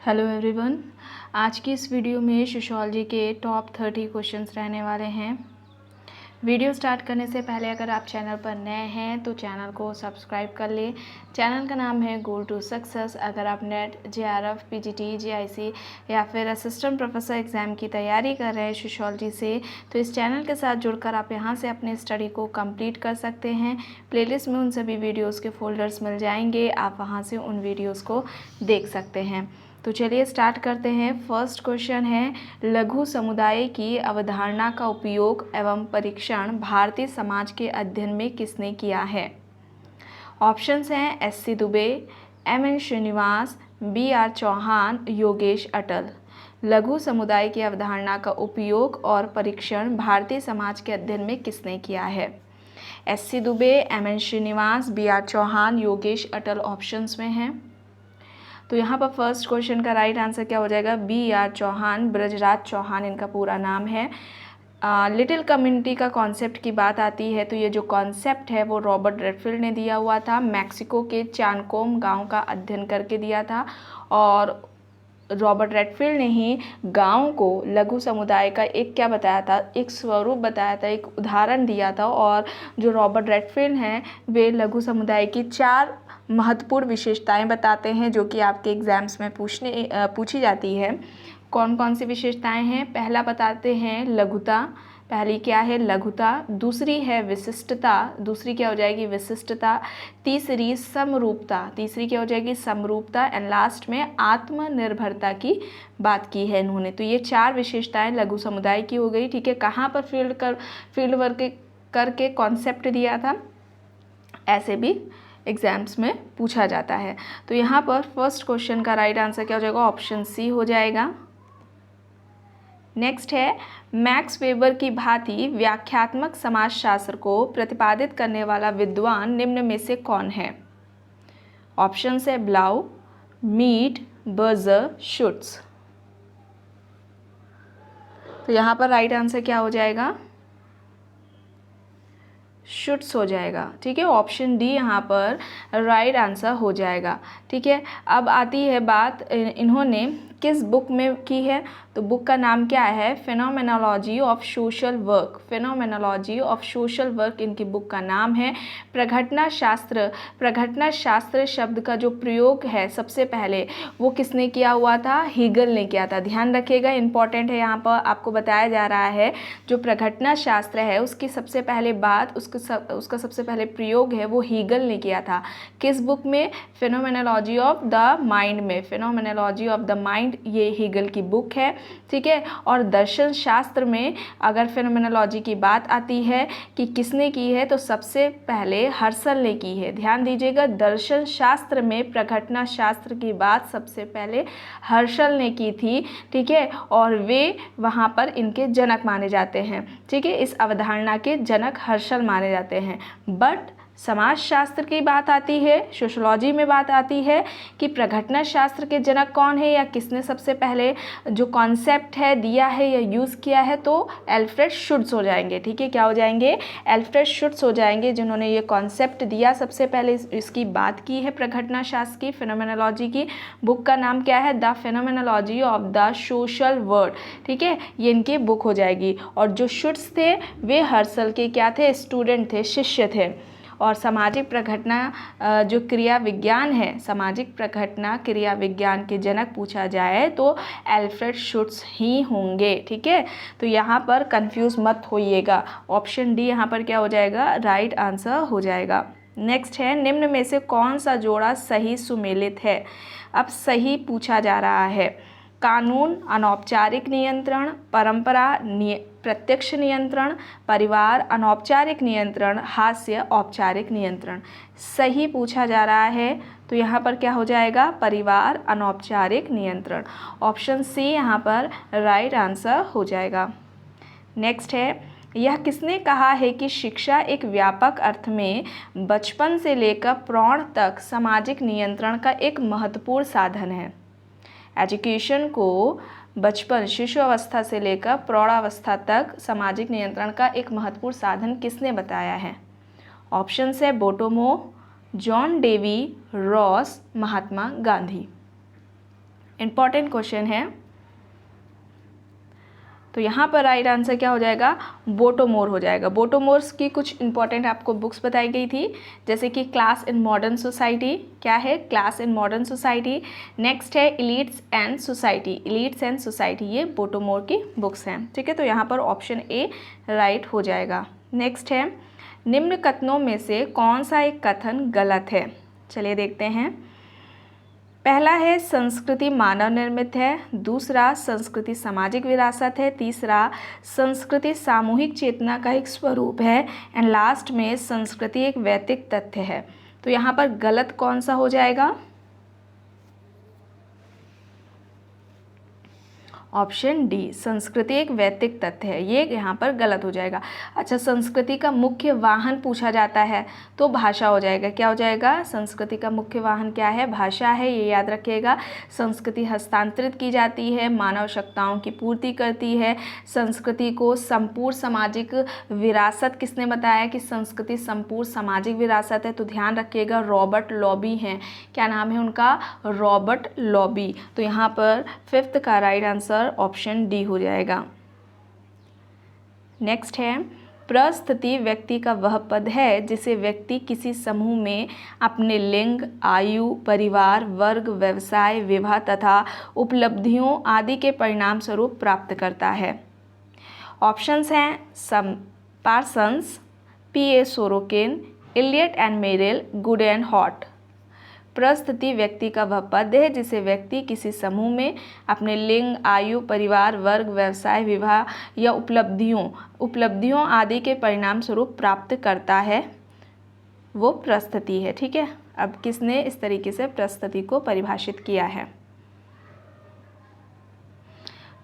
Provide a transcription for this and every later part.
Hello everyone. आज की इस वीडियो में सोशियोलॉजी के टॉप 30 क्वेश्चंस रहने वाले हैं। वीडियो स्टार्ट करने से पहले अगर आप चैनल पर नए हैं तो चैनल को सब्सक्राइब कर लें। चैनल का नाम है गोल टू सक्सेस। अगर आप नेट, जेआरएफ, पीजीटी, जीआईसी या फिर असिस्टेंट प्रोफेसर एग्ज़ाम की तैयारी कर रहे हैं सोशियोलॉजी से, तो इस चैनल के साथ जुड़कर आप यहां से अपने स्टडी को कंप्लीट कर सकते हैं। प्लेलिस्ट में उन सभी वीडियोज़ के फोल्डर्स मिल जाएंगे, आप वहाँ से उन वीडियोज़ को देख सकते हैं। तो चलिए स्टार्ट करते हैं। फर्स्ट क्वेश्चन है, लघु समुदाय की अवधारणा का उपयोग एवं परीक्षण भारतीय समाज के अध्ययन में किसने किया है? ऑप्शंस हैं S C. Dubey, M N. Srinivas, B R. Chauhan, Yogesh Atal. लघु समुदाय की अवधारणा का उपयोग और परीक्षण भारतीय समाज के अध्ययन में किसने किया है? S C. Dubey, M N. Srinivas, B R. Chauhan, Yogesh Atal options में हैं। तो यहाँ पर फर्स्ट क्वेश्चन का राइट आंसर क्या हो जाएगा? बी.आर. चौहान, ब्रजराज चौहान इनका पूरा नाम है। लिटिल कम्युनिटी का कॉन्सेप्ट की बात आती है तो ये जो कॉन्सेप्ट है वो रॉबर्ट रेडफील्ड ने दिया हुआ था। मैक्सिको के चानकोम गांव का अध्ययन करके दिया था और रॉबर्ट रेडफील्ड ने ही गांव को लघु समुदाय का एक क्या बताया था, एक स्वरूप बताया था, एक उदाहरण दिया था। और जो रॉबर्ट रेडफील्ड हैं वे लघु समुदाय की 4 महत्वपूर्ण विशेषताएं बताते हैं जो कि आपके एग्जाम्स में पूछी जाती है। कौन कौन सी विशेषताएं हैं? पहला बताते हैं लघुता। पहली क्या है? लघुता। दूसरी है विशिष्टता। दूसरी क्या हो जाएगी? विशिष्टता। तीसरी समरूपता। तीसरी क्या हो जाएगी? समरूपता। एंड लास्ट में आत्मनिर्भरता की बात की है इन्होंने। तो ये 4 विशेषताएं लघु समुदाय की हो गई। ठीक है, कहाँ पर फील्ड वर्क करके कॉन्सेप्ट दिया था, ऐसे भी एग्जाम्स में पूछा जाता है। तो यहाँ पर फर्स्ट क्वेश्चन का राइट आंसर क्या हो जाएगा? ऑप्शन सी हो जाएगा। नेक्स्ट है, मैक्स वेबर की भांति व्याख्यात्मक समाजशास्त्र को प्रतिपादित करने वाला विद्वान निम्न में से कौन है? ऑप्शन है ब्लाउ, मीड, बर्जर, शुट्स। तो यहाँ पर राइट आंसर क्या हो जाएगा? शुट्स हो जाएगा। ठीक है, ऑप्शन डी यहाँ पर राइट आंसर हो जाएगा। ठीक है, अब आती है बात इन्होंने किस बुक में की है। तो बुक का नाम क्या है? Phenomenology of social work. Phenomenology of social work इनकी बुक का नाम है। प्रघटना शास्त्र, प्रघटना शास्त्र शब्द का जो प्रयोग है सबसे पहले वो किसने किया हुआ था? हीगल ने किया था। ध्यान रखिएगा, इंपॉर्टेंट है, यहाँ पर आपको बताया जा रहा है जो प्रघटना शास्त्र है उसकी सबसे पहले बात, उसका सबसे पहले प्रयोग है वो हीगल ने किया था। किस बुक में? फेनोमेनोलॉजी ऑफ द माइंड में। फेनोमेनोलॉजी ऑफ द माइंड ये हीगल की बुक है। ठीक है, और दर्शन शास्त्र में अगर फेनोमेनोलॉजी की बात आती है कि किसने की है तो सबसे पहले हर्सल ने की है। ध्यान दीजिएगा, दर्शन शास्त्र में प्रघटना शास्त्र की बात सबसे पहले हर्सल ने की थी। ठीक है, और वे वहाँ पर इनके जनक माने जाते हैं। ठीक है, इस अवधारणा के जनक हर्षल माने जाते हैं। बट समाजशास्त्र की बात आती है, सोशियोलॉजी में बात आती है कि प्रघटना शास्त्र के जनक कौन है या किसने सबसे पहले जो कॉन्सेप्ट है दिया है या यूज़ किया है, तो एल्फ्रेड शुट्स हो जाएंगे। ठीक है, क्या हो जाएंगे? एल्फ्रेड शुट्स हो जाएंगे जिन्होंने ये कॉन्सेप्ट दिया सबसे पहले, इसकी बात की है प्रघटना शास्त्र की, फेनोमेनोलॉजी की। बुक का नाम क्या है? The phenomenology of the social world. ठीक है, ये इनकी बुक हो जाएगी। और जो शुट्स थे वे हर्सल के क्या थे? स्टूडेंट थे, शिष्य थे। और सामाजिक प्रघटना जो क्रिया विज्ञान है, सामाजिक प्रघटना क्रिया विज्ञान के जनक पूछा जाए तो एल्फ्रेड शुट्स ही होंगे। ठीक है, तो यहाँ पर कंफ्यूज मत होइएगा, ऑप्शन डी यहाँ पर क्या हो जाएगा? राइट आंसर हो जाएगा। नेक्स्ट है, निम्न में से कौन सा जोड़ा सही सुमेलित है? अब सही पूछा जा रहा है। कानून अनौपचारिक नियंत्रण, परंपरा प्रत्यक्ष नियंत्रण, परिवार अनौपचारिक नियंत्रण, हास्य औपचारिक नियंत्रण। सही पूछा जा रहा है तो यहाँ पर क्या हो जाएगा? परिवार अनौपचारिक नियंत्रण। ऑप्शन सी यहाँ पर राइट आंसर हो जाएगा। नेक्स्ट है, यह किसने कहा है कि शिक्षा एक व्यापक अर्थ में बचपन से लेकर प्रौढ़ तक सामाजिक नियंत्रण का एक महत्वपूर्ण साधन है? एजुकेशन को बचपन, शिशु अवस्था से लेकर प्रौढ़ावस्था तक सामाजिक नियंत्रण का एक महत्वपूर्ण साधन किसने बताया है? ऑप्शन है बोटोमो, John Dewey, Ross, Mahatma Gandhi. Important question है। तो यहाँ पर राइट आंसर क्या हो जाएगा, बोटोमोर हो जाएगा। बोटोमोर्स की कुछ इंपॉर्टेंट आपको बुक्स बताई गई थी, जैसे कि क्लास इन मॉडर्न सोसाइटी, क्या है, class in modern society. Next है elites and society, elites and society, ये बोटोमोर की बुक्स हैं, ठीक है। तो यहाँ पर ऑप्शन ए राइट हो जाएगा। नेक्स्ट है निम्न कथनों में से कौन सा एक कथन गलत है, चलिए देखते हैं। पहला है संस्कृति मानव निर्मित है, दूसरा संस्कृति सामाजिक विरासत है, तीसरा संस्कृति सामूहिक चेतना का एक स्वरूप है, एंड लास्ट में संस्कृति एक वैयक्तिक तथ्य है। तो यहाँ पर गलत कौन सा हो जाएगा, ऑप्शन डी, संस्कृति एक वैयक्तिक तथ्य है, ये यहाँ पर गलत हो जाएगा। अच्छा, संस्कृति का मुख्य वाहन पूछा जाता है तो भाषा हो जाएगा, क्या हो जाएगा, संस्कृति का मुख्य वाहन क्या है, भाषा है, ये याद रखिएगा। संस्कृति हस्तांतरित की जाती है, मानव आवश्यकताओं की पूर्ति करती है। संस्कृति को संपूर्ण सामाजिक विरासत किसने बताया कि संस्कृति संपूर्ण सामाजिक विरासत है, तो ध्यान रखिएगा रॉबर्ट लॉबी हैं, क्या नाम है उनका, रॉबर्ट लॉबी। तो यहाँ पर फिफ्थ का राइट आंसर ऑप्शन डी हो जाएगा। नेक्स्ट है प्रस्थिति व्यक्ति का वह पद है जिसे व्यक्ति किसी समूह में अपने लिंग, आयु, परिवार, वर्ग, व्यवसाय, विवाह तथा उपलब्धियों आदि के परिणाम स्वरूप प्राप्त करता है। ऑप्शंस हैं Parsons, P.A. Sorokin, Elliott and Merrill, Goode and Hatt. प्रस्थिति व्यक्ति का वह पद है जिसे व्यक्ति किसी समूह में अपने लिंग, आयु, परिवार, वर्ग, व्यवसाय, विवाह या उपलब्धियों आदि के परिणाम स्वरूप प्राप्त करता है, वो प्रस्थिति है, ठीक है। अब किसने इस तरीके से प्रस्थिति को परिभाषित किया है,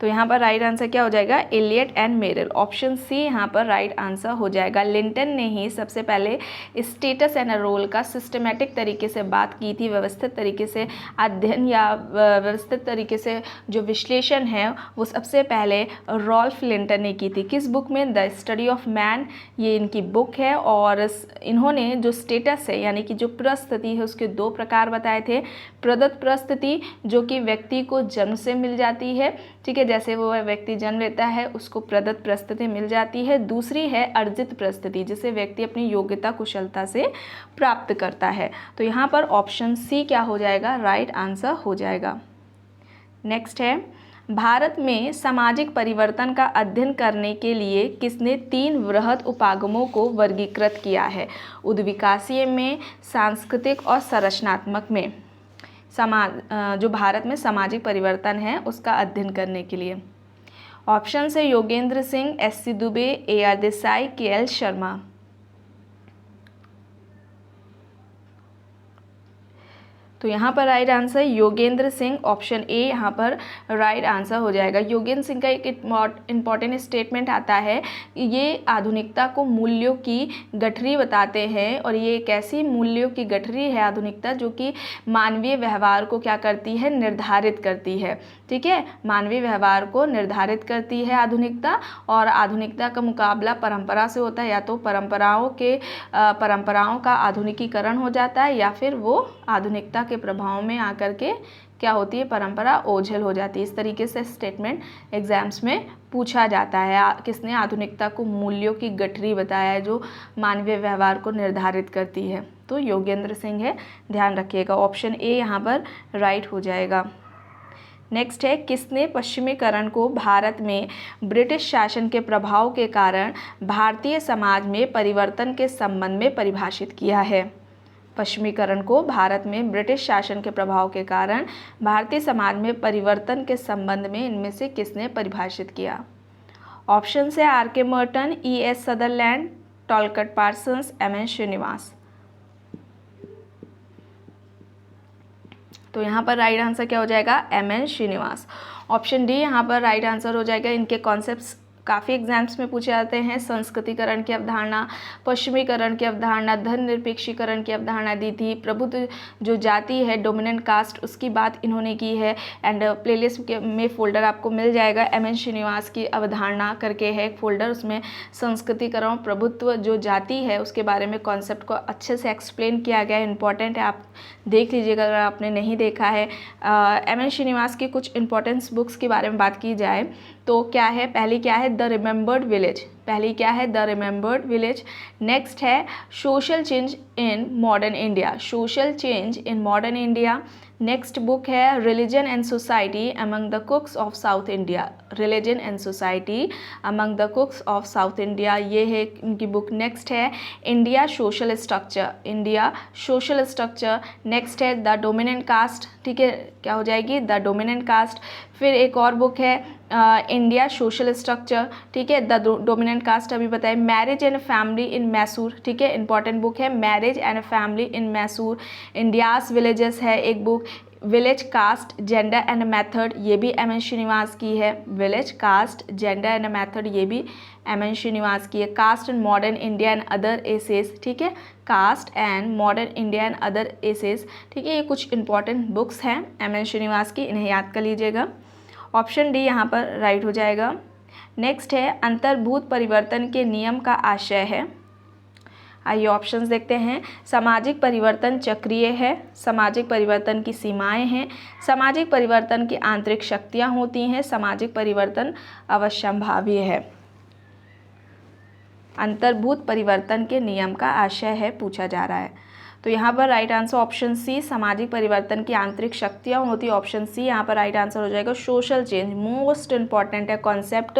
तो यहाँ पर राइट आंसर क्या हो जाएगा, Elliott and Merrill, option C यहाँ पर राइट आंसर हो जाएगा। लिंटन ने ही सबसे पहले स्टेटस एंड रोल का सिस्टमेटिक तरीके से बात की थी, व्यवस्थित तरीके से अध्ययन या व्यवस्थित तरीके से जो विश्लेषण है वो सबसे पहले रॉल्फ लिंटन ने की थी। किस बुक में, द स्टडी ऑफ मैन, ये इनकी बुक है। और इन्होंने जो स्टेटस है यानी कि जो प्रस्थिति है उसके दो प्रकार बताए थे। प्रदत्त प्रस्थिति जो कि व्यक्ति को जन्म से मिल जाती है, ठीक है, जैसे वो व्यक्ति जन्म लेता है उसको प्रदत्त परिस्थिति मिल जाती है। दूसरी है अर्जित परिस्थिति जिसे व्यक्ति अपनी योग्यता कुशलता से प्राप्त करता है। तो यहाँ पर ऑप्शन सी क्या हो जाएगा, राइट आंसर हो जाएगा। नेक्स्ट है भारत में सामाजिक परिवर्तन का अध्ययन करने के लिए किसने 3 वृहद उपागमों को वर्गीकृत किया है, उद्विकासीय में, सांस्कृतिक और संरचनात्मक में। जो भारत में सामाजिक परिवर्तन है उसका अध्ययन करने के लिए। ऑप्शन है Yogendra Singh, S.C. Dubey, A.R. Desai, K.L. Sharma. तो यहाँ पर right answer Yogendra Singh, option A यहाँ पर राइट आंसर हो जाएगा। योगेंद्र सिंह का एक इम्पॉर्टेंट स्टेटमेंट आता है, ये आधुनिकता को मूल्यों की गठरी बताते हैं, और ये एक ऐसी मूल्यों की गठरी है आधुनिकता जो कि मानवीय व्यवहार को क्या करती है, निर्धारित करती है, ठीक है, मानवीय व्यवहार को निर्धारित करती है आधुनिकता। और आधुनिकता का मुकाबला परंपरा से होता है, या तो परंपराओं का आधुनिकीकरण हो जाता है, या फिर वो आधुनिकता के प्रभाव में आकर के क्या होती है, परंपरा ओझल हो जाती है। इस तरीके से स्टेटमेंट एग्जाम्स में पूछा जाता है। किसने आधुनिकता को मूल्यों की गठरी बताया है जो मानवीय व्यवहार को निर्धारित करती है, तो योगेंद्र सिंह है, ध्यान रखिएगा। ऑप्शन ए यहाँ पर राइट हो जाएगा। नेक्स्ट है किसने पश्चिमीकरण को भारत में ब्रिटिश शासन के प्रभाव के कारण भारतीय समाज में परिवर्तन के संबंध में परिभाषित किया है। पश्चिमीकरण को भारत में ब्रिटिश शासन के प्रभाव के कारण भारतीय समाज में परिवर्तन के संबंध में इनमें से किसने परिभाषित किया। ऑप्शन है R.K. Merton, E.S. Sutherland, Talcott Parsons, M.N. Srinivas. तो यहाँ पर राइट आंसर क्या हो जाएगा, M.N. श्रीनिवास। ऑप्शन डी यहाँ पर राइट आंसर हो जाएगा। इनके कॉन्सेप्ट्स काफ़ी एग्जाम्स में पूछे जाते हैं। संस्कृतिकरण की अवधारणा, पश्चिमीकरण की अवधारणा, धननिरपेक्षीकरण की अवधारणा दी थी, प्रभुत्व जो जाति है डोमिनेंट कास्ट उसकी बात इन्होंने की है। एंड प्लेलिस्ट के में फ़ोल्डर आपको मिल जाएगा, एम.एन. श्रीनिवास की अवधारणा करके है एक फ़ोल्डर, उसमें संस्कृतिकरण प्रभुत्व जो जाति है उसके बारे में कॉन्सेप्ट को अच्छे से एक्सप्लेन किया गया है। इंपॉर्टेंट है, आप देख लीजिएगा अगर आपने नहीं देखा है। एम.एन. श्रीनिवास की कुछ इंपॉर्टेंस बुक्स के बारे में बात की जाए तो क्या है, पहली क्या है द रिमेंबर्ड विलेज, पहली क्या है द रिमेंबर्ड विलेज। नेक्स्ट है social change in modern India, social change in modern India. Next book है religion and society among the Coorgs of South India, religion and society among the Coorgs of South India, ये है इनकी book. Next है India social structure, India social structure. Next है the dominant caste, ठीक है क्या हो जाएगी द डोमिनेंट कास्ट। फिर एक और बुक है इंडिया सोशल स्ट्रक्चर, ठीक है द डोमिनेंट कास्ट अभी बताए। Marriage and family in Mysore, ठीक है इंपॉर्टेंट बुक है marriage and family in Mysore. India's villages है एक बुक, village caste gender and method, ये भी एम.एन. श्रीनिवास की है। Village caste gender and method, ये भी एम.एन. श्रीनिवास की है। Caste and modern India and other essays, ठीक है caste and modern India and other essays, ठीक है ये कुछ इंपॉर्टेंट बुक्स हैं एम.एन. श्रीनिवास की, इन्हें याद कर लीजिएगा। ऑप्शन डी यहाँ पर राइट हो जाएगा। नेक्स्ट है अंतर्भूत परिवर्तन के नियम का आशय है। आइए ऑप्शंस देखते हैं। सामाजिक परिवर्तन चक्रीय है, सामाजिक परिवर्तन की सीमाएं हैं, सामाजिक परिवर्तन की आंतरिक शक्तियां होती हैं, सामाजिक परिवर्तन अवश्यंभावी है। अंतर्भूत परिवर्तन के नियम का आशय है पूछा जा रहा है, तो यहाँ पर राइट आंसर ऑप्शन सी सामाजिक परिवर्तन की आंतरिक शक्तियाँ होती है। ऑप्शन सी यहाँ पर राइट आंसर हो जाएगा। सोशल चेंज मोस्ट इंपॉर्टेंट है कॉन्सेप्ट,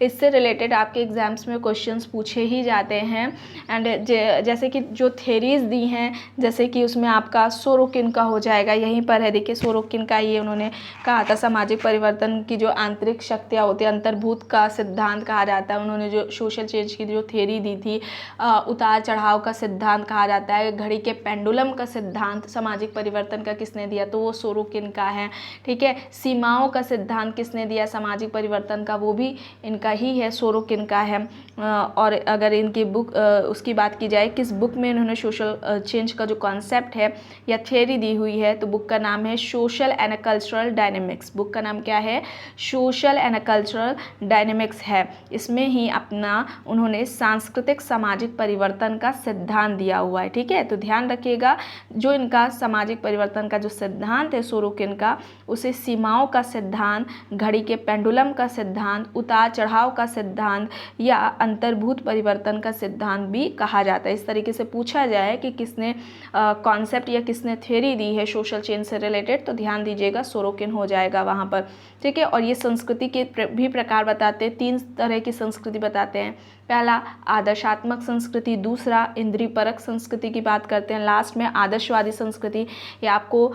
इससे रिलेटेड आपके एग्जाम्स में क्वेश्चंस पूछे ही जाते हैं। एंड जैसे कि जो थेरीज दी हैं, जैसे कि उसमें आपका सोरोकिन का हो जाएगा, यहीं पर है देखिए सोरोकिन का, ये उन्होंने कहा था सामाजिक परिवर्तन की जो आंतरिक शक्तियाँ होती हैं, अंतर्भूत का सिद्धांत कहा जाता है। उन्होंने जो सोशल चेंज की जो थेरी दी थी, उतार चढ़ाव का सिद्धांत कहा जाता है, घड़ी के पेंडुलम का सिद्धांत सामाजिक परिवर्तन का किसने दिया, तो वो सोरोकिन का है, ठीक है। सीमाओं का सिद्धांत किसने दिया सामाजिक परिवर्तन का, वो भी इनका ही है, सोरोकिन का है। और अगर इनकी बुक उसकी बात की जाए किस बुक में इन्होंने सोशल चेंज का जो कॉन्सेप्ट है या थ्योरी दी हुई है, तो बुक का नाम है social and cultural dynamics. Book का नाम क्या है, सोशल एंड कल्चरल डायनेमिक्स है। इसमें ही अपना उन्होंने सांस्कृतिक सामाजिक परिवर्तन का सिद्धांत दिया हुआ है, ठीक है। तो ध्यान रखिएगा, जो इनका सामाजिक परिवर्तन का जो सिद्धांत है सोरोकिन का, उसे सीमाओं का सिद्धांत, घड़ी के पेंडुलम का सिद्धांत, उतार चढ़ाव का सिद्धांत या अंतर्भूत परिवर्तन का सिद्धांत भी कहा जाता है। इस तरीके से पूछा जाए कि किसने कॉन्सेप्ट या किसने थ्योरी दी है सोशल चेंज से रिलेटेड, तो ध्यान दीजिएगा सोरोकिन हो जाएगा वहाँ पर, ठीक है। और ये संस्कृति के भी प्रकार बताते हैं, 3 तरह की संस्कृति बताते हैं। पहला आदर्शात्मक संस्कृति, दूसरा इंद्रियपरक संस्कृति की बात करते हैं, लास्ट में आदर्शवादी संस्कृति। ये आपको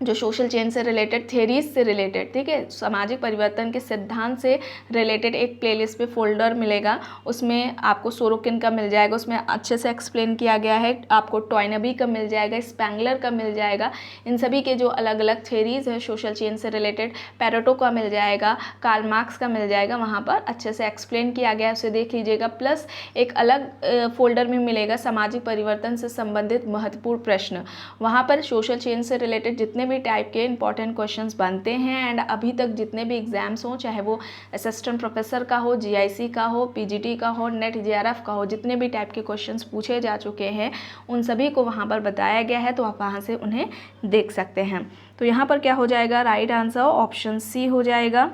जो सोशल चेंज से रिलेटेड थ्योरीज से रिलेटेड, ठीक है, सामाजिक परिवर्तन के सिद्धांत से रिलेटेड एक प्लेलिस्ट पे फोल्डर मिलेगा, उसमें आपको सोरोकिन का मिल जाएगा, उसमें अच्छे से एक्सप्लेन किया गया है। आपको टॉयनबी का मिल जाएगा, स्पेंगलर का मिल जाएगा, इन सभी के जो अलग अलग थ्योरीज है सोशल चेंज से रिलेटेड, पैरेटो का मिल जाएगा, कार्ल मार्क्स का मिल जाएगा, वहाँ पर अच्छे से एक्सप्लेन किया गया है, उसे देख लीजिएगा। प्लस एक अलग फोल्डर में मिलेगा सामाजिक परिवर्तन से संबंधित महत्वपूर्ण प्रश्न, वहाँ पर सोशल चेंज से रिलेटेड जितने भी टाइप के इंपॉर्टेंट क्वेश्चंस बनते हैं एंड अभी तक जितने भी एग्जाम्स हों, चाहे वो असिस्टेंट प्रोफेसर का हो, जीआईसी का हो, पीजीटी का हो, नेट जेआरएफ का हो, जितने भी टाइप के क्वेश्चंस पूछे जा चुके हैं उन सभी को वहाँ पर बताया गया है, तो आप वहाँ से उन्हें देख सकते हैं। तो यहाँ पर क्या हो जाएगा, राइट आंसर ऑप्शन सी हो जाएगा।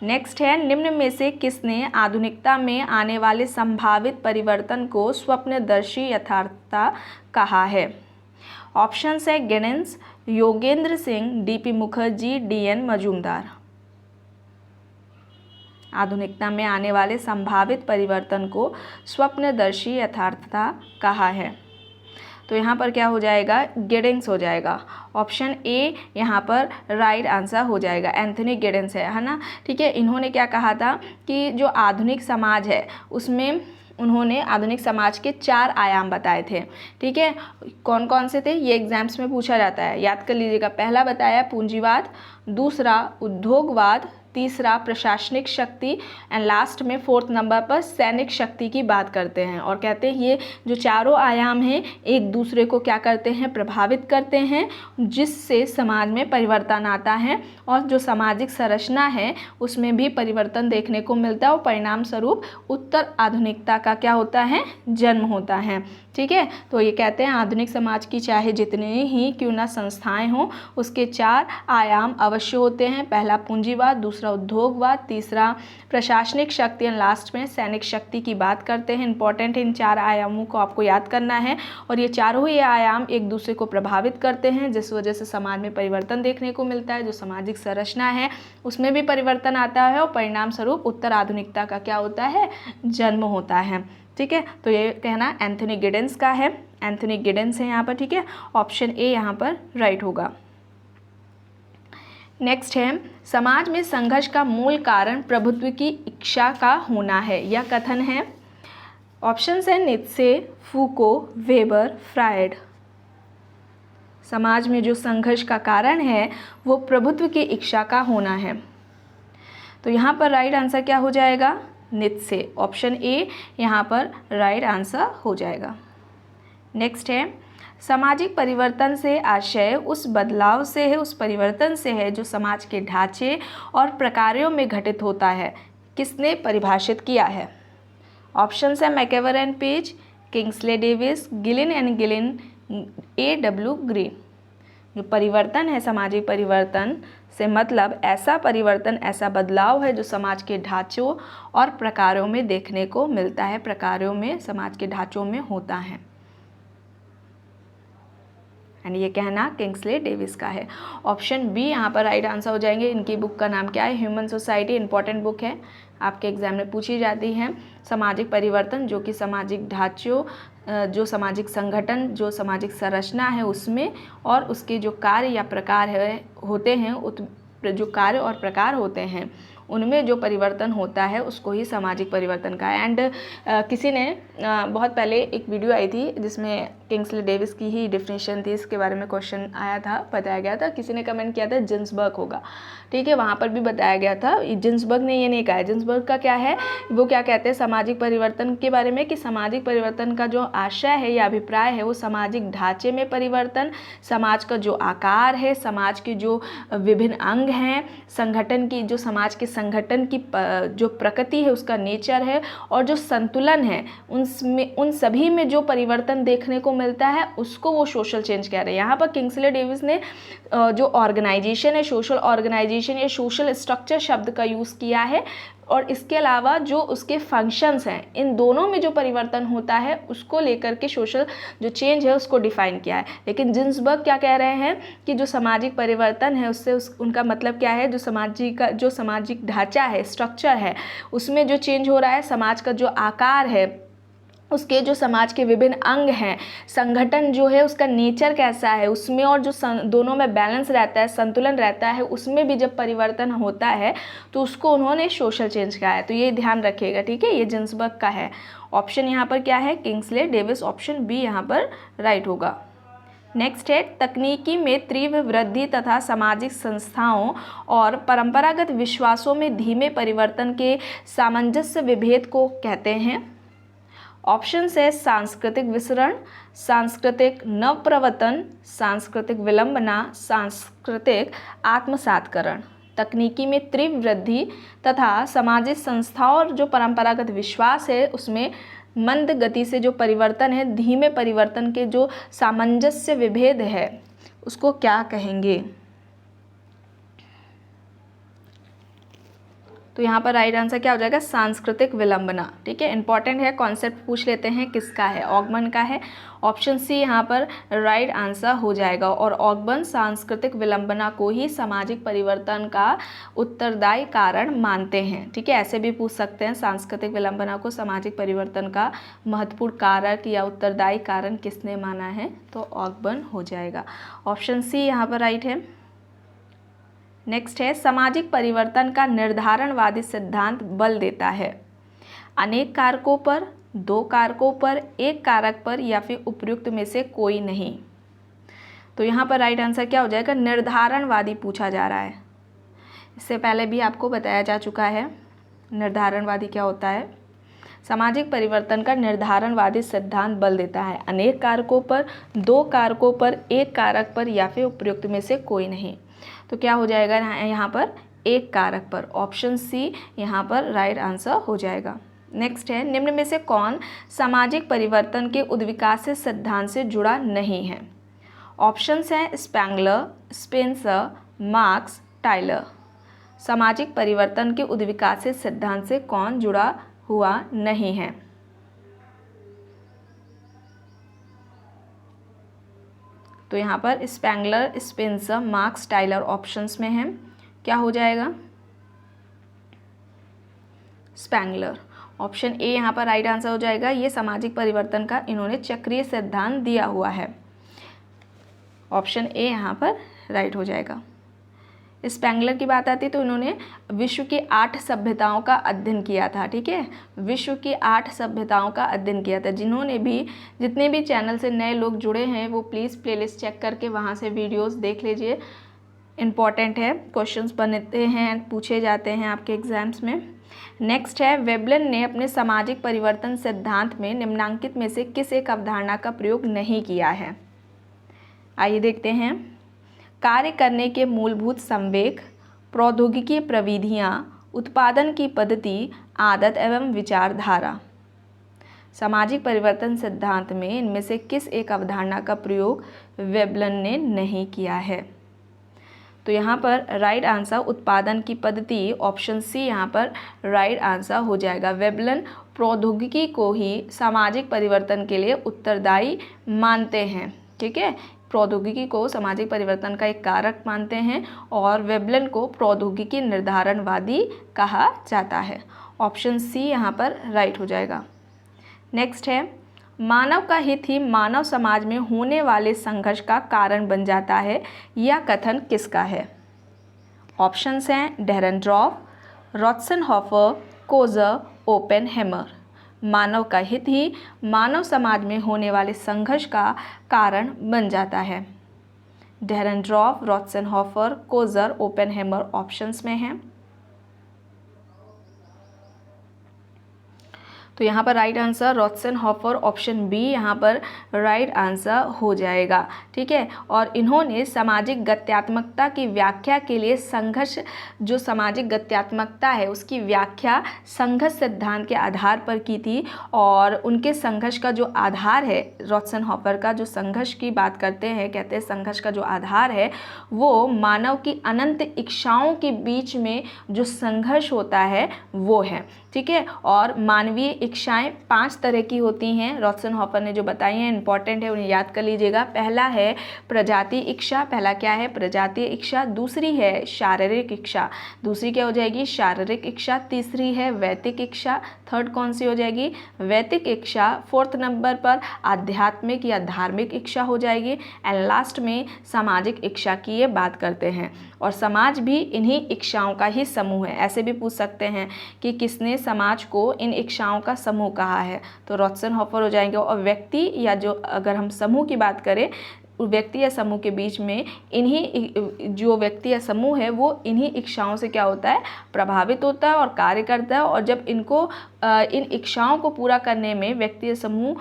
नेक्स्ट है, निम्न में से किसने आधुनिकता में आने वाले संभावित परिवर्तन को स्वप्नदर्शी यथार्थता कहा है। ऑप्शंस है गिडिंस, योगेंद्र सिंह, डीपी मुखर्जी, डीएन मजूमदार। आधुनिकता में आने वाले संभावित परिवर्तन को स्वप्नदर्शी यथार्थता कहा है, तो यहाँ पर क्या हो जाएगा, गिडिंस हो जाएगा। ऑप्शन ए यहाँ पर राइट आंसर हो जाएगा, एंथनी गिडिंस है ना, ठीक है। इन्होंने क्या कहा था कि जो आधुनिक समाज है उसमें उन्होंने आधुनिक समाज के 4 आयाम बताए थे, ठीक है। कौन कौन से थे, ये एग्जाम्स में पूछा जाता है, याद कर लीजिएगा। पहला बताया पूंजीवाद, दूसरा उद्योगवाद, तीसरा प्रशासनिक शक्ति एंड लास्ट में 4th नंबर पर सैनिक शक्ति की बात करते हैं और कहते हैं ये जो चारों आयाम हैं एक दूसरे को क्या करते हैं, प्रभावित करते हैं, जिससे समाज में परिवर्तन आता है और जो सामाजिक संरचना है उसमें भी परिवर्तन देखने को मिलता है और परिणाम स्वरूप उत्तर आधुनिकता का क्या होता है, जन्म होता है। ठीक है, तो ये कहते हैं आधुनिक समाज की चाहे जितने ही क्यों ना संस्थाएं हों उसके 4 आयाम अवश्य होते हैं। पहला पूंजीवाद, दूसरा उद्योगवाद, तीसरा प्रशासनिक शक्ति और लास्ट में सैनिक शक्ति की बात करते हैं। इंपॉर्टेंट इन 4 आयामों को आपको याद करना है और ये चारों ही आयाम एक दूसरे को प्रभावित करते हैं जिस वजह से समाज में परिवर्तन देखने को मिलता है। जो सामाजिक संरचना है उसमें भी परिवर्तन आता है और परिणाम स्वरूप उत्तर आधुनिकता का क्या होता है, जन्म होता है। ठीक है, तो ये कहना एंथनी गिडेंस का है, एंथनी गिडेंस है यहाँ पर। ठीक है, ऑप्शन ए यहाँ पर राइट होगा। नेक्स्ट है समाज में संघर्ष का मूल कारण प्रभुत्व की इच्छा का होना है। यह कथन है, ऑप्शंस है नीत्शे, फूको, वेबर, फ्रायड। समाज में जो संघर्ष का कारण है वो प्रभुत्व की इच्छा का होना है। तो यहाँ पर राइट आंसर क्या हो जाएगा, नीत्शे। ऑप्शन ए यहाँ पर राइट आंसर हो जाएगा। नेक्स्ट है सामाजिक परिवर्तन से आशय उस बदलाव से है, उस परिवर्तन से है जो समाज के ढांचे और प्रकारों में घटित होता है। किसने परिभाषित किया है? ऑप्शंस है MacIver and Page, Kingsley Davis, Gillin and Gillin, A.W. Green. जो परिवर्तन है, सामाजिक परिवर्तन से मतलब ऐसा परिवर्तन, ऐसा बदलाव है जो समाज के ढांचों और प्रकारों में देखने को मिलता है, प्रकारों में, समाज के ढांचों में होता है। एंड ये कहना किंग्सले डेविस का है। ऑप्शन बी यहाँ पर राइट आंसर हो जाएंगे। इनकी बुक का नाम क्या है, ह्यूमन सोसाइटी। इंपॉर्टेंट बुक है, आपके एग्जाम में पूछी जाती है। सामाजिक परिवर्तन जो कि सामाजिक ढांचों, जो सामाजिक संगठन, जो सामाजिक संरचना है उसमें और उसके जो कार्य या प्रकार होते हैं, जो कार्य और प्रकार होते हैं उनमें जो परिवर्तन होता है उसको ही सामाजिक परिवर्तन का है। एंड किसी ने बहुत पहले एक वीडियो आई थी जिसमें किंग्सले डेविस की ही डेफिनेशन थी, इसके बारे में क्वेश्चन आया था, बताया गया था, किसी ने कमेंट किया था जिन्सबर्ग होगा। ठीक है, वहाँ पर भी बताया गया था। जिन्सबर्ग ने ये नहीं कहा है। जिन्सबर्ग का क्या है, वो क्या कहते हैं सामाजिक परिवर्तन के बारे में कि सामाजिक परिवर्तन का जो आशय है या अभिप्राय है वो सामाजिक ढांचे में परिवर्तन, समाज का जो आकार है, समाज के जो विभिन्न अंग हैं, संगठन की जो समाज के संगठन की जो प्रकृति है उसका नेचर है और जो संतुलन है उनमें, उन सभी में जो परिवर्तन देखने को मिलता है उसको वो सोशल चेंज कह रहे हैं। यहाँ पर किंग्सले डेविस ने जो ऑर्गेनाइजेशन है, सोशल ऑर्गेनाइजेशन या सोशल स्ट्रक्चर शब्द का यूज़ किया है और इसके अलावा जो उसके फंक्शंस हैं, इन दोनों में जो परिवर्तन होता है उसको लेकर के सोशल जो चेंज है उसको डिफाइन किया है। लेकिन जिन्सबर्ग क्या कह रहे हैं कि जो सामाजिक परिवर्तन है उससे उनका मतलब क्या है, जो सामाजिक ढांचा है, स्ट्रक्चर है, उसमें जो चेंज हो रहा है, समाज का जो आकार है, उसके जो समाज के विभिन्न अंग हैं, संगठन जो है उसका नेचर कैसा है उसमें, और जो दोनों में बैलेंस रहता है, संतुलन रहता है, उसमें भी जब परिवर्तन होता है तो उसको उन्होंने सोशल चेंज कहा है। तो ये ध्यान रखिएगा। ठीक है, ये जिन्सबर्ग का है। ऑप्शन यहाँ पर क्या है, किंग्सले डेविस। ऑप्शन बी यहाँ पर राइट होगा। नेक्स्ट है तकनीकी में तीव्र वृद्धि तथा सामाजिक संस्थाओं और परंपरागत विश्वासों में धीमे परिवर्तन के सामंजस्य विभेद को कहते हैं। ऑप्शन है सांस्कृतिक विसरण, सांस्कृतिक नवप्रवर्तन, सांस्कृतिक विलंबना, सांस्कृतिक आत्मसातकरण। तकनीकी में तीव्र वृद्धि तथा सामाजिक संस्थाओं और जो परंपरागत विश्वास है उसमें मंद गति से जो परिवर्तन है, धीमे परिवर्तन के जो सामंजस्य विभेद है उसको क्या कहेंगे? तो यहाँ पर राइट आंसर क्या हो जाएगा, सांस्कृतिक विलंबना। ठीक है, इंपॉर्टेंट है, कॉन्सेप्ट पूछ लेते हैं किसका है, ऑगमन का है। ऑप्शन सी यहाँ पर राइट आंसर हो जाएगा और ऑगमन सांस्कृतिक विलंबना को ही सामाजिक परिवर्तन का उत्तरदायी कारण मानते हैं। ठीक है, ऐसे भी पूछ सकते हैं, सांस्कृतिक विलंबना को सामाजिक परिवर्तन का महत्वपूर्ण कारक या उत्तरदायी कारण किसने माना है, तो ऑगमन हो जाएगा। ऑप्शन सी यहाँ पर राइट है। नेक्स्ट है सामाजिक परिवर्तन का निर्धारणवादी सिद्धांत बल देता है अनेक कारकों पर, दो कारकों पर, एक कारक पर या फिर उपयुक्त में से कोई नहीं। तो यहाँ पर राइट आंसर क्या हो जाएगा, निर्धारणवादी पूछा जा रहा है। इससे पहले भी आपको बताया जा चुका है निर्धारणवादी क्या होता है। सामाजिक परिवर्तन का निर्धारणवादी सिद्धांत बल देता है अनेक कारकों पर, दो कारकों पर, एक कारक पर या फिर उपयुक्त में से कोई नहीं। तो क्या हो जाएगा यहाँ पर, एक कारक पर। ऑप्शन सी यहाँ पर राइट आंसर हो जाएगा। नेक्स्ट है, निम्न में से कौन सामाजिक परिवर्तन के उद्विकास सिद्धांत से जुड़ा नहीं है? ऑप्शंस हैं स्पेंगलर, स्पेंसर, मार्क्स, टाइलर। सामाजिक परिवर्तन के उद्विकास सिद्धांत से कौन जुड़ा हुआ नहीं है? तो यहाँ पर Spengler, Spencer, Marx, Tylor options में है। क्या हो जाएगा? स्पेंगलर। ऑप्शन ए यहाँ पर राइट आंसर हो जाएगा। ये सामाजिक परिवर्तन का इन्होंने चक्रीय सिद्धांत दिया हुआ है। ऑप्शन ए यहाँ पर राइट हो जाएगा। स्पेंगलर की बात आती है तो इन्होंने विश्व की 8 सभ्यताओं का अध्ययन किया था। ठीक है, विश्व की 8 सभ्यताओं का अध्ययन किया था। जितने भी चैनल से नए लोग जुड़े हैं वो प्लीज़ प्लेलिस्ट चेक करके वहाँ से वीडियोस देख लीजिए। इम्पॉर्टेंट है, क्वेश्चंस बनते हैं, पूछे जाते हैं आपके एग्जाम्स में। नेक्स्ट है, वेबलन ने अपने सामाजिक परिवर्तन सिद्धांत में निम्नांकित में से किस एक अवधारणा का प्रयोग नहीं किया है? आइए देखते हैं। कार्य करने के मूलभूत संवेग, प्रौद्योगिकी प्रविधियाँ, उत्पादन की पद्धति, आदत एवं विचारधारा। सामाजिक परिवर्तन सिद्धांत में इनमें से किस एक अवधारणा का प्रयोग वेबलन ने नहीं किया है? तो यहाँ पर राइट आंसर उत्पादन की पद्धति, ऑप्शन सी यहाँ पर राइट आंसर हो जाएगा। वेबलन प्रौद्योगिकी को ही सामाजिक परिवर्तन के लिए उत्तरदायी मानते हैं। ठीक है, प्रौद्योगिकी को सामाजिक परिवर्तन का एक कारक मानते हैं और वेबलन को प्रौद्योगिकी निर्धारणवादी कहा जाता है। ऑप्शन सी यहाँ पर राइट हो जाएगा। नेक्स्ट है, मानव का हित ही मानव समाज में होने वाले संघर्ष का कारण बन जाता है, यह कथन किसका है? ऑप्शंस हैं डेरेनड्रॉफ, रॉत्सेनहॉफर, कोजर, ओपेनहेमर। मानव का हित ही मानव समाज में होने वाले संघर्ष का कारण बन जाता है। डेरेनड्रॉफ, रॉत्सेनहॉफर, कोजर, ओपेनहेमर ऑप्शंस में हैं। तो यहाँ पर राइट आंसर रॉत्सेनहॉफर, ऑप्शन बी यहाँ पर राइट आंसर हो जाएगा। ठीक है, और इन्होंने सामाजिक गत्यात्मकता की व्याख्या के लिए संघर्ष, जो सामाजिक गत्यात्मकता है उसकी व्याख्या संघर्ष सिद्धांत के आधार पर की थी। और उनके संघर्ष का जो आधार है, रॉत्सेनहॉफर का जो संघर्ष की बात करते हैं, कहते हैं संघर्ष का जो आधार है वो मानव की अनंत इच्छाओं के बीच में जो संघर्ष होता है वो है। ठीक है, और मानवीय इच्छाएं 5 तरह की होती हैं, रॉत्सेनहॉफर ने जो बताई हैं, इंपॉर्टेंट है, उन्हें याद कर लीजिएगा। पहला है प्रजाति इच्छा, पहला क्या है? प्रजातीय इच्छा। दूसरी है शारीरिक इच्छा, दूसरी क्या हो जाएगी? शारीरिक इच्छा। तीसरी है वैतिक इच्छा, थर्ड कौन सी हो जाएगी? वैतिक इच्छा। फोर्थ नंबर पर आध्यात्मिक या धार्मिक इच्छा हो जाएगी। एंड लास्ट में सामाजिक इच्छा की ये बात करते हैं। और समाज भी इन्हीं इच्छाओं का ही समूह है। ऐसे भी पूछ सकते हैं कि किसने समाज को इन इच्छाओं का समूह कहा है, तो रॉत्सेनहॉफर हो जाएंगे। और व्यक्ति या जो अगर हम समूह की बात करें, व्यक्ति या समूह के बीच में इन्हीं जो व्यक्ति या समूह है वो इन्हीं इच्छाओं से क्या होता है? प्रभावित होता है और कार्य करता है। और जब इनको इन इच्छाओं को पूरा करने में व्यक्ति या समूह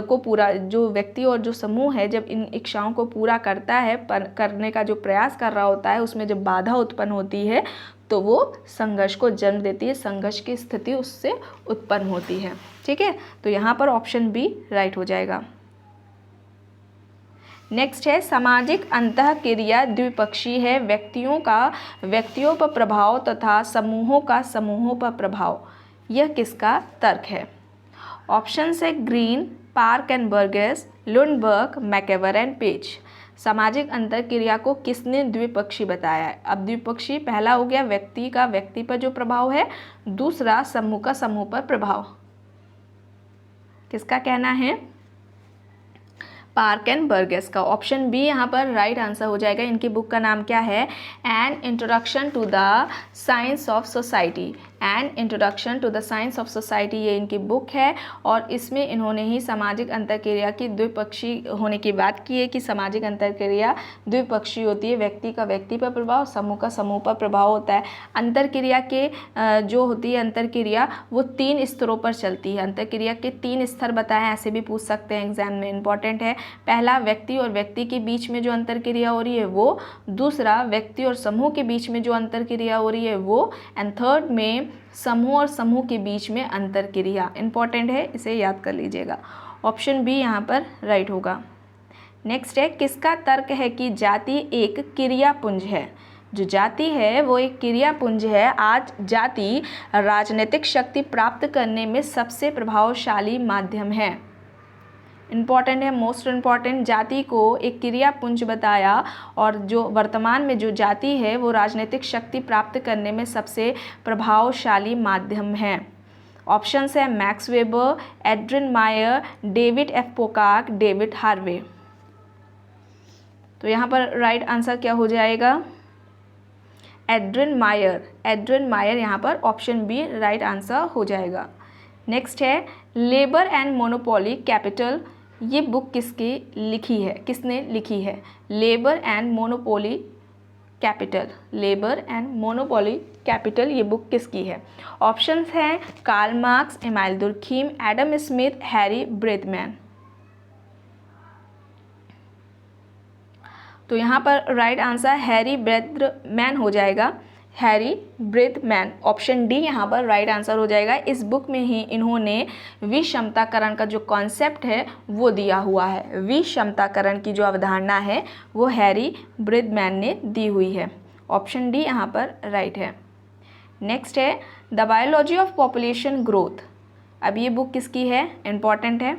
को पूरा, जो व्यक्ति और जो समूह है जब इन इच्छाओं को पूरा करता है, करने का जो प्रयास कर रहा होता है, उसमें जब बाधा उत्पन्न होती है तो वो संघर्ष को जन्म देती है, संघर्ष की स्थिति उससे उत्पन्न होती है। ठीक है, तो यहाँ पर ऑप्शन बी राइट हो जाएगा। नेक्स्ट है, सामाजिक अंतःक्रिया द्विपक्षीय है, व्यक्तियों पर प्रभाव तथा समूहों का समूहों पर प्रभाव। यह किसका तर्क है? ऑप्शन है Green, Park and Burgess, Lundberg, MacIver and Page. सामाजिक अंतःक्रिया को किसने द्विपक्षीय बताया है? अब द्विपक्षीय पहला हो गया व्यक्ति का व्यक्ति पर जो प्रभाव है, दूसरा समूह का समूह पर प्रभाव। किसका कहना है? पार्क एंड बर्गेस का। ऑप्शन बी यहाँ पर राइट आंसर हो जाएगा। इनकी बुक का नाम क्या है? An introduction to the science of society. And introduction to the science of society, ये इनकी बुक है और इसमें इन्होंने ही सामाजिक अंतरक्रिया की द्विपक्षीय होने की बात की है कि सामाजिक अंतरक्रिया द्विपक्षीय होती है, व्यक्ति का व्यक्ति पर प्रभाव, समूह का समूह पर प्रभाव होता है। अंतरक्रिया के जो होती है अंतरक्रिया वो 3 स्तरों पर चलती है। अंतरक्रिया के 3 स्तर बताएं, ऐसे भी पूछ सकते हैं एग्जाम में, इंपॉर्टेंट है। पहला, व्यक्ति और व्यक्ति के बीच में जो अंतरक्रिया हो रही है वो। दूसरा, व्यक्ति और समूह के बीच में जो अंतरक्रिया हो रही है वो। एंड थर्ड में, समूह और समूह के बीच में अंतरक्रिया। इंपॉर्टेंट है, इसे याद कर लीजिएगा। ऑप्शन बी यहाँ पर राइट होगा। नेक्स्ट है, किसका तर्क है कि जाति एक क्रियापुंज है? जो जाति है वो एक क्रियापुंज है। आज जाति राजनीतिक शक्ति प्राप्त करने में सबसे प्रभावशाली माध्यम है। इम्पॉर्टेंट है, मोस्ट इम्पॉर्टेंट, जाति को एक क्रियापुंज बताया और जो वर्तमान में जो जाति है वो राजनीतिक शक्ति प्राप्त करने में सबसे प्रभावशाली माध्यम है। ऑप्शंस है मैक्स वेबर, एड्रिन मायर, डेविड एफ पोकाक, डेविड हार्वे। तो यहाँ पर राइट आंसर क्या हो जाएगा? एड्रिन मायर। एड्रिन मायर यहाँ पर ऑप्शन बी राइट आंसर हो जाएगा। नेक्स्ट है, लेबर एंड मोनोपोली कैपिटल, ये बुक किसकी लिखी है, किसने लिखी है? Labour and monopoly capital, labour and monopoly capital, ये बुक किसकी है? ऑप्शंस हैं Karl Marx, Emile Durkheim, Adam Smith, Harry Braverman. तो यहाँ पर राइट आंसर हैरी ब्रेथमैन हो जाएगा, हैरी ब्रेथमैन। ऑप्शन डी यहाँ पर राइट आंसर हो जाएगा। इस बुक में ही इन्होंने विषमताकरण का जो कॉन्सेप्ट है वो दिया हुआ है। विषमताकरण की जो अवधारणा है वो हैरी ब्रेथमैन ने दी हुई है। ऑप्शन डी यहाँ पर राइट है। नेक्स्ट है, the biology of population growth. अब ये बुक किसकी है? इंपॉर्टेंट है,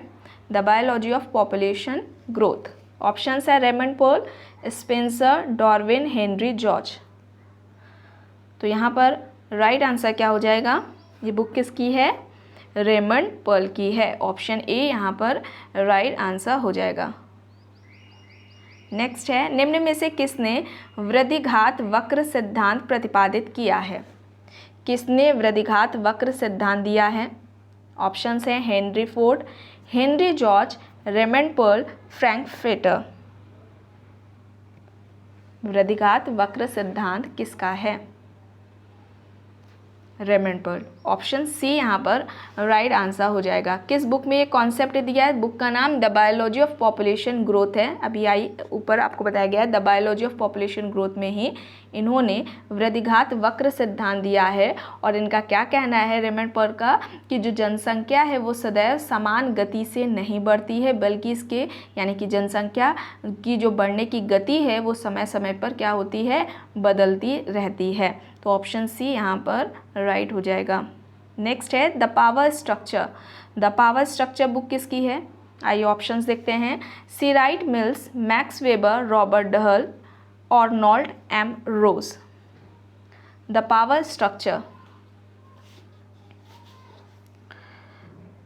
the biology of population growth. Options है Raymond Pearl, Spencer, Darwin, Henry George. तो यहाँ पर राइट आंसर क्या हो जाएगा? ये बुक किसकी है? रेमंड पॉल की है। ऑप्शन ए यहाँ पर राइट आंसर हो जाएगा। नेक्स्ट है, निम्न में से किसने वृद्धिघात वक्र सिद्धांत प्रतिपादित किया है? किसने वृद्धिघात वक्र सिद्धांत दिया है? ऑप्शंस हैं Henry Ford, Henry George, Raymond Pearl, Frankfurter. वृद्धिघात वक्र सिद्धांत किसका है? Raymond Paul. ऑप्शन सी यहाँ पर राइट आंसर हो जाएगा। किस बुक में ये कॉन्सेप्ट दिया है? बुक का नाम the biology of population growth है। अभी आई ऊपर आपको बताया गया है the biology of population growth में ही इन्होंने वृद्धिघात वक्र सिद्धांत दिया है। और इनका क्या कहना है रेमंड पॉल का कि जो जनसंख्या है वो सदैव समान गति से नहीं बढ़ती है, बल्कि इसके यानी कि जनसंख्या की जो बढ़ने की गति है वो समय समय पर क्या होती है? बदलती रहती है। तो ऑप्शन सी यहाँ पर राइट हो जाएगा। नेक्स्ट है the power structure. The power structure book किसकी है? आइए ऑप्शंस देखते हैं। C Wright Mills, Max Weber, Robert Dahl, Arnold M Rose. The power structure,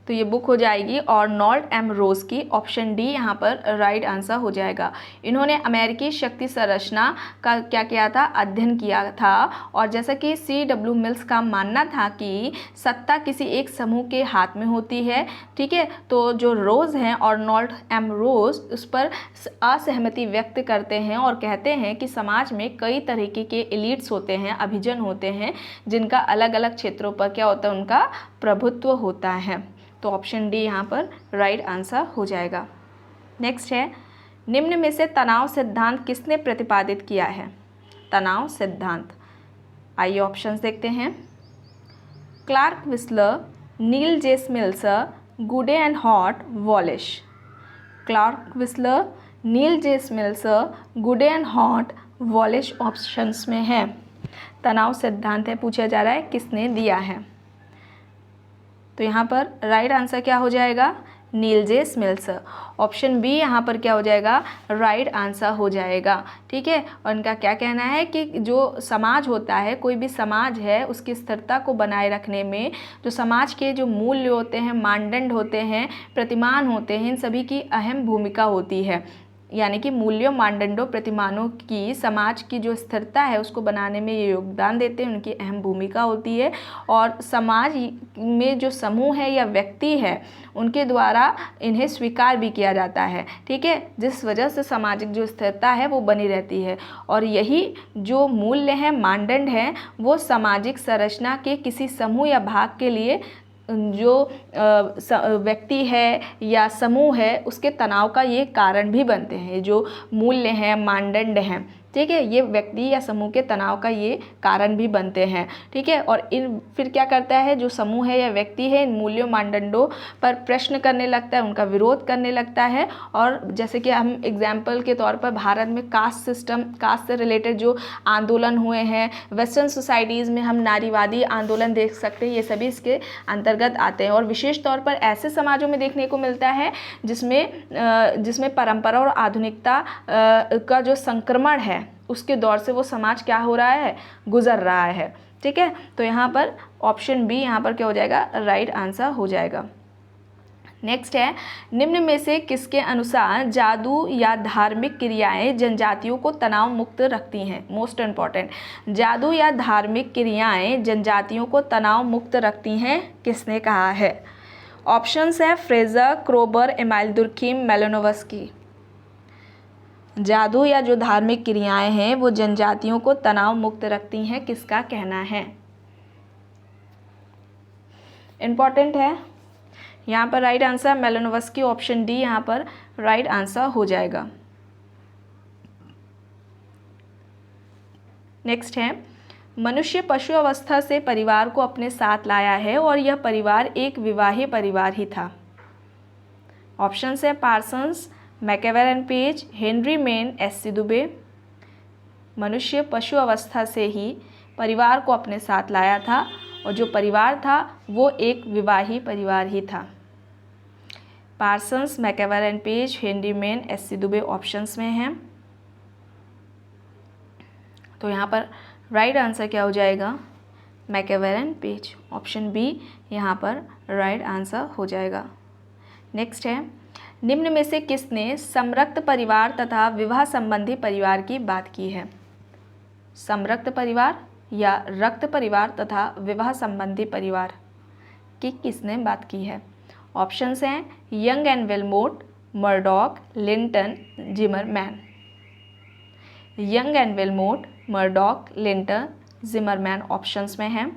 तो ये बुक हो जाएगी आर्नोल्ड एम रोज की। ऑप्शन डी यहाँ पर राइट आंसर हो जाएगा। इन्होंने अमेरिकी शक्ति संरचना का क्या किया था? अध्ययन किया था। और जैसा कि C.W. मिल्स का मानना था कि सत्ता किसी एक समूह के हाथ में होती है, ठीक है। तो जो रोज हैं आर्नोल्ड एम रोज उस पर असहमति व्यक्त करते हैं और कहते हैं कि समाज में कई तरीके के एलिट्स होते हैं, अभिजन होते हैं, जिनका अलग अलग क्षेत्रों पर क्या होता है? उनका प्रभुत्व होता है। तो ऑप्शन डी यहाँ पर राइट आंसर हो जाएगा। नेक्स्ट है, निम्न में से तनाव सिद्धांत किसने प्रतिपादित किया है? तनाव सिद्धांत, आइए ऑप्शंस देखते हैं। क्लार्क विस्लर, नील जे स्मिल्सर, गुडे एंड हॉट, वॉलिश। क्लार्क विस्लर, नील जे स्मिल्सर, गुडे एंड हॉट, वॉलिश ऑप्शंस में है। तनाव सिद्धांत है, पूछा जा रहा है किसने दिया है। तो यहाँ पर राइट आंसर क्या हो जाएगा? नील जे स्मिल्सर। ऑप्शन बी यहाँ पर क्या हो जाएगा? राइट आंसर हो जाएगा, ठीक है। और इनका क्या कहना है कि जो समाज होता है, कोई भी समाज है, उसकी स्थिरता को बनाए रखने में जो समाज के जो मूल्य होते हैं, मानदंड होते हैं, प्रतिमान होते हैं, इन सभी की अहम भूमिका होती है। यानी कि मूल्यों, मानदंडों, प्रतिमानों की समाज की जो स्थिरता है उसको बनाने में ये योगदान देते हैं, उनकी अहम भूमिका होती है। और समाज में जो समूह है या व्यक्ति है उनके द्वारा इन्हें स्वीकार भी किया जाता है, ठीक है, जिस वजह से सामाजिक जो स्थिरता है वो बनी रहती है। और यही जो मूल्य हैं, मानदंड हैं, वो सामाजिक संरचना के किसी समूह या भाग के लिए जो व्यक्ति है या समूह है उसके तनाव का ये कारण भी बनते हैं। जो मूल्य हैं, मानदंड हैं, ठीक है, ये व्यक्ति या समूह के तनाव का ये कारण भी बनते हैं, ठीक है। और इन फिर क्या करता है, जो समूह है या व्यक्ति है इन मूल्यों, मानदंडों पर प्रश्न करने लगता है, उनका विरोध करने लगता है। और जैसे कि हम एग्जाम्पल के तौर पर भारत में कास्ट सिस्टम, कास्ट से रिलेटेड जो आंदोलन हुए हैं, वेस्टर्न सोसाइटीज़ में हम नारीवादी आंदोलन देख सकते हैं, ये सभी इसके अंतर्गत आते हैं। और विशेष तौर पर ऐसे समाजों में देखने को मिलता है जिसमें परंपरा और आधुनिकता का जो संक्रमण है उसके दौर से वो समाज क्या हो रहा है, गुजर रहा है, ठीक है। तो यहाँ पर ऑप्शन बी यहाँ पर क्या हो जाएगा, राइट आंसर हो जाएगा। नेक्स्ट है, निम्न में से किसके अनुसार जादू या धार्मिक क्रियाएं जनजातियों को तनाव मुक्त रखती हैं। मोस्ट इम्पॉर्टेंट, जादू या धार्मिक क्रियाएं जनजातियों को तनाव मुक्त रखती हैं, किसने कहा है। ऑप्शंस है फ्रेजर, क्रोबर, एमाइल दुर्खीम, मेलानोव्स्की। जादू या जो धार्मिक क्रियाएं हैं वो जनजातियों को तनाव मुक्त रखती हैं, किसका कहना है। इम्पॉर्टेंट है, यहाँ पर राइट आंसर मेलानोव्स्की, ऑप्शन डी यहाँ पर राइट आंसर हो जाएगा। नेक्स्ट है, मनुष्य पशु अवस्था से परिवार को अपने साथ लाया है और यह परिवार एक विवाही परिवार ही था। ऑप्शन है Parsons, MacIver and Page, Henry Maine, S C. Dubey. मनुष्य पशु अवस्था से ही परिवार को अपने साथ लाया था और जो परिवार था वो एक विवाही परिवार ही था। Parsons, MacIver and Page, Henry Maine, S C. Dubey options में हैं। तो यहाँ पर राइट आंसर क्या हो जाएगा, मैकेवर एंड पेज, ऑप्शन बी यहाँ पर राइट आंसर हो जाएगा। नेक्स्ट है, निम्न में से किसने समरक्त परिवार तथा विवाह संबंधी परिवार की बात की है। समरक्त परिवार या रक्त परिवार तथा विवाह संबंधी परिवार की किसने बात की है। ऑप्शंस हैं Young and Willmott, Murdock, Linton, Zimmerman. Young and Willmott, Murdock, Linton, Zimmerman options में हैं।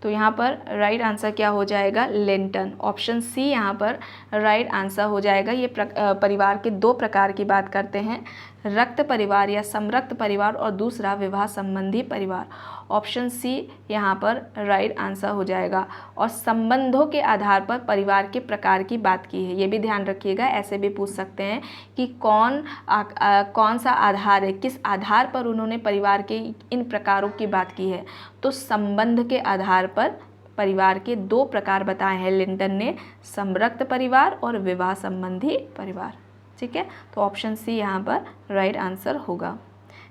तो यहाँ पर राइट आंसर क्या हो जाएगा, लिंटन, ऑप्शन सी यहाँ पर राइट आंसर हो जाएगा। ये परिवार के दो प्रकार की बात करते हैं, रक्त परिवार या समरक्त परिवार और दूसरा विवाह संबंधी परिवार। ऑप्शन सी यहाँ पर राइट आंसर हो जाएगा। और संबंधों के आधार पर परिवार के प्रकार की बात की है, ये भी ध्यान रखिएगा, ऐसे भी पूछ सकते हैं कि कौन सा आधार है, किस आधार पर उन्होंने परिवार के इन प्रकारों की बात की है। तो संबंध के आधार पर परिवार के दो प्रकार बताए हैं लिंटन ने, समरक्त परिवार और विवाह संबंधी परिवार, ठीक है। तो ऑप्शन सी यहाँ पर राइट आंसर होगा।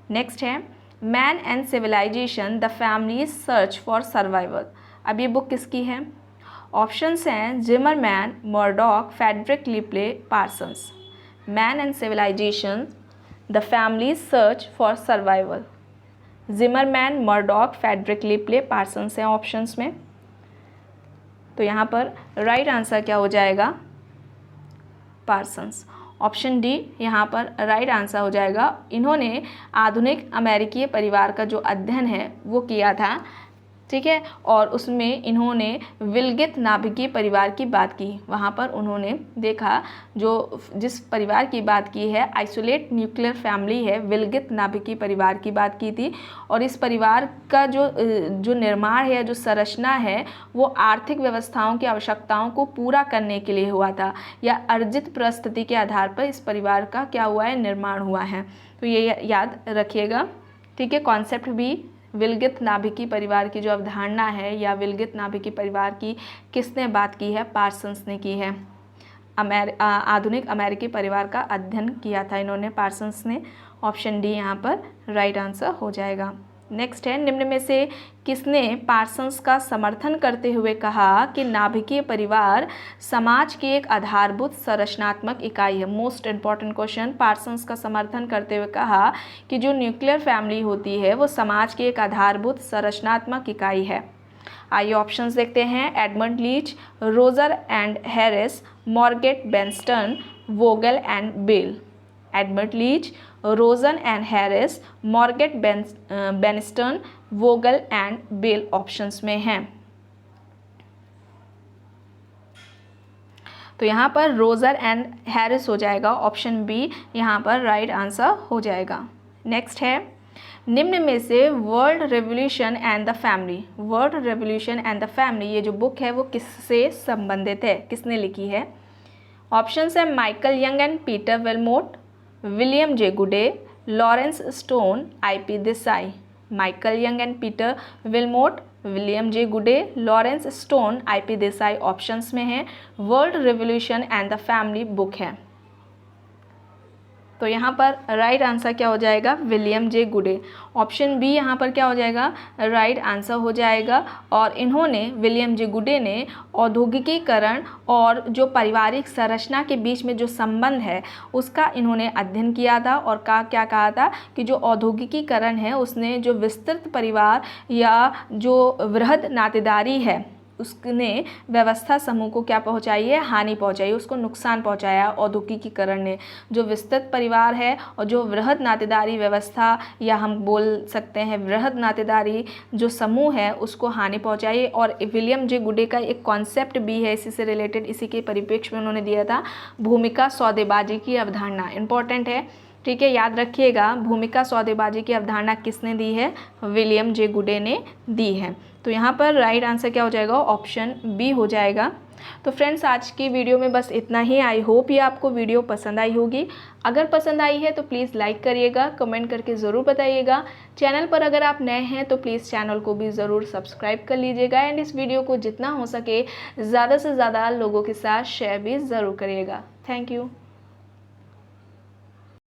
नेक्स्ट है, man and civilization, the family search for survival. अब ये बुक किसकी है। ऑप्शंस हैं Zimmerman, Murdock, Frederic Le Play, Parsons. Man and civilization, the family search for survival. Zimmerman, Murdock, Frederic Le Play, Parsons हैं options में। तो यहाँ पर राइट आंसर क्या हो जाएगा, पार्सन्स, ऑप्शन डी यहाँ पर राइट आंसर हो जाएगा। इन्होंने आधुनिक अमेरिकी परिवार का जो अध्ययन है वो किया था, ठीक है, और उसमें इन्होंने विलगित नाभिकीय परिवार की बात की। वहाँ पर उन्होंने देखा जिस परिवार की बात की है आइसोलेट न्यूक्लियर फैमिली है, विलगित नाभिकीय परिवार की बात की थी। और इस परिवार का जो निर्माण है, जो संरचना है, वो आर्थिक व्यवस्थाओं की आवश्यकताओं को पूरा करने के लिए हुआ था, या अर्जित परिस्थिति के आधार पर इस परिवार का क्या हुआ है, निर्माण हुआ है। तो ये याद रखिएगा, ठीक है। कॉन्सेप्ट भी विलगित नाभिकीय परिवार की जो अवधारणा है या विलगित नाभिकीय परिवार की किसने बात की है, पार्सन्स ने की है। आधुनिक अमेरिकी परिवार का अध्ययन किया था इन्होंने, पार्सन्स ने। ऑप्शन डी यहाँ पर राइट आंसर हो जाएगा। नेक्स्ट है, निम्न में से किसने पार्सन्स का समर्थन करते हुए कहा कि नाभिकीय परिवार समाज की एक आधारभूत संरचनात्मक इकाई है। मोस्ट इंपॉर्टेंट क्वेश्चन, पार्सन्स का समर्थन करते हुए कहा कि जो न्यूक्लियर फैमिली होती है वो समाज की एक आधारभूत संरचनात्मक इकाई है। आइए ऑप्शंस देखते हैं। Edmund Leach, Rodger and Harris, Margaret Benston, Vogel and Bell. Edmund Leach, Rosen and Harris, Margaret Benston, Vogel and Bell options में हैं। तो यहाँ पर रोजर एंड हैरिस हो जाएगा, ऑप्शन बी यहाँ पर राइट आंसर हो जाएगा। नेक्स्ट है, निम्न में से world revolution and the family, world revolution and the family ये जो बुक है वो किससे संबंधित है, किसने लिखी है? ऑप्शंस है Michael Young and Peter Willmott, William J Goode, Lawrence Stone, IP Desai. Michael Young and Peter Willmott, William J Goode, Lawrence Stone, IP Desai options में है। World revolution and the family book है। तो यहाँ पर राइट आंसर क्या हो जाएगा? William J गुडे। ऑप्शन बी यहाँ पर क्या हो जाएगा? राइट आंसर हो जाएगा। और इन्होंने, विलियम जे गुडे ने औद्योगिकीकरण और जो पारिवारिक संरचना के बीच में जो संबंध है उसका इन्होंने अध्ययन किया था। और क्या कहा था कि जो औद्योगिकीकरण है उसने जो विस्तृत परिवार या जो वृहद नातेदारी है उसने व्यवस्था समूह को क्या पहुंचाई है? हानि पहुंचाई, उसको नुकसान पहुंचाया। औद्योगिकीकरण ने जो विस्तृत परिवार है और जो वृहद नातेदारी व्यवस्था या हम बोल सकते हैं वृहद नातेदारी जो समूह है उसको हानि पहुंचाई। और विलियम जे गुडे का एक कॉन्सेप्ट भी है इसी से रिलेटेड, इसी के परिप्रेक्ष्य में उन्होंने दिया था, भूमिका सौदेबाजी की अवधारणा। इंपॉर्टेंट है, ठीक है, याद रखिएगा। भूमिका सौदेबाजी की अवधारणा किसने दी है? विलियम जे गुडे ने दी है। तो यहाँ पर राइट आंसर क्या हो जाएगा? ऑप्शन बी हो जाएगा। तो फ्रेंड्स, आज की वीडियो में बस इतना ही। आई होप ये आपको वीडियो पसंद आई होगी। अगर पसंद आई है तो प्लीज़ लाइक करिएगा, कमेंट करके ज़रूर बताइएगा। चैनल पर अगर आप नए हैं तो प्लीज़ चैनल को भी ज़रूर सब्सक्राइब कर लीजिएगा। एंड इस वीडियो को जितना हो सके ज़्यादा से ज़्यादा लोगों के साथ शेयर भी ज़रूर करिएगा। Thank you.